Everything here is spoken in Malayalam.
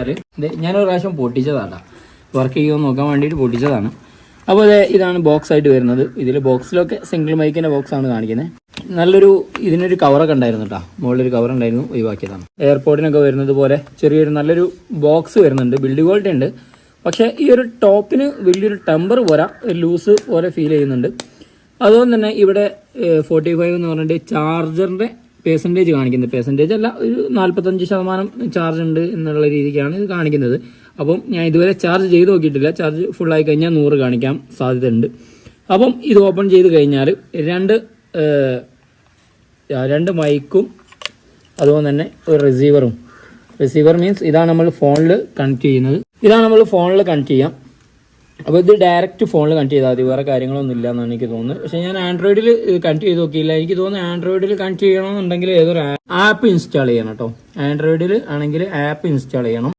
ഞാനൊരു പ്രാവശ്യം പൊട്ടിച്ചതാണ്, വർക്ക് ചെയ്യുമെന്ന് നോക്കാൻ വേണ്ടിയിട്ട് പൊട്ടിച്ചതാണ്. അപ്പോൾ ഇതാണ് ബോക്സ് ആയിട്ട് വരുന്നത്. ഇതിൽ ബോക്സിലൊക്കെ സിംഗിൾ മൈക്കിൻ്റെ ബോക്സാണ് കാണിക്കുന്നത്. നല്ലൊരു ഇതിനൊരു കവറൊക്കെ ഉണ്ടായിരുന്നു കേട്ടോ, മുകളിലൊരു കവർ ഉണ്ടായിരുന്നു, ഒഴിവാക്കിയതാണ്. എയർപോർട്ടിനൊക്കെ വരുന്നത് പോലെ ചെറിയൊരു നല്ലൊരു ബോക്സ് വരുന്നുണ്ട്, ബിൽഡ് ക്വാളിറ്റി ഉണ്ട്. പക്ഷേ ഈ ഒരു ടോപ്പിന് വലിയൊരു ടെമ്പർ പോരാ, ലൂസ് പോലെ ഫീൽ ചെയ്യുന്നുണ്ട്. അതുകൊണ്ട് തന്നെ ഇവിടെ 45 എന്ന് പറഞ്ഞിട്ട് ചാർജറിൻ്റെ പെർസെൻറ്റേജ് കാണിക്കുന്നത്, പെർസെൻറ്റേജ് അല്ല, ഒരു 45% ചാർജ് ഉണ്ട് എന്നുള്ള രീതിക്കാണ് ഇത് കാണിക്കുന്നത്. അപ്പം ഞാൻ ഇതുവരെ ചാർജ് ചെയ്ത് നോക്കിയിട്ടില്ല. ചാർജ് ഫുള്ളായി കഴിഞ്ഞാൽ 100 കാണിക്കാൻ സാധ്യതയുണ്ട്. അപ്പം ഇത് ഓപ്പൺ ചെയ്ത് കഴിഞ്ഞാൽ രണ്ട് മൈക്കും അതുപോലെ തന്നെ ഒരു റിസീവർ മീൻസ് ഇതാണ് നമ്മൾ ഫോണിൽ കണക്ട് ചെയ്യുന്നത്. ചെയ്യാം. അപ്പോൾ ഇത് ഡയറക്റ്റ് ഫോണിൽ കണക്ട് ചെയ്താൽ മതി, വേറെ കാര്യങ്ങളൊന്നും ഇല്ല എന്നാണ് എനിക്ക് തോന്നുന്നത്. പക്ഷേ ഞാൻ ആൻഡ്രോയിഡിൽ കണക്ട് ചെയ്ത് നോക്കിയില്ല. എനിക്ക് തോന്നുന്നു ആൻഡ്രോയിഡിൽ കണക്ട് ചെയ്യണമെന്നുണ്ടെങ്കിൽ ഏതൊരു ആപ്പ് ഇൻസ്റ്റാൾ ചെയ്യണം കേട്ടോ. ആൻഡ്രോയിഡിൽ ആണെങ്കിൽ ആപ്പ് ഇൻസ്റ്റാൾ ചെയ്യണം.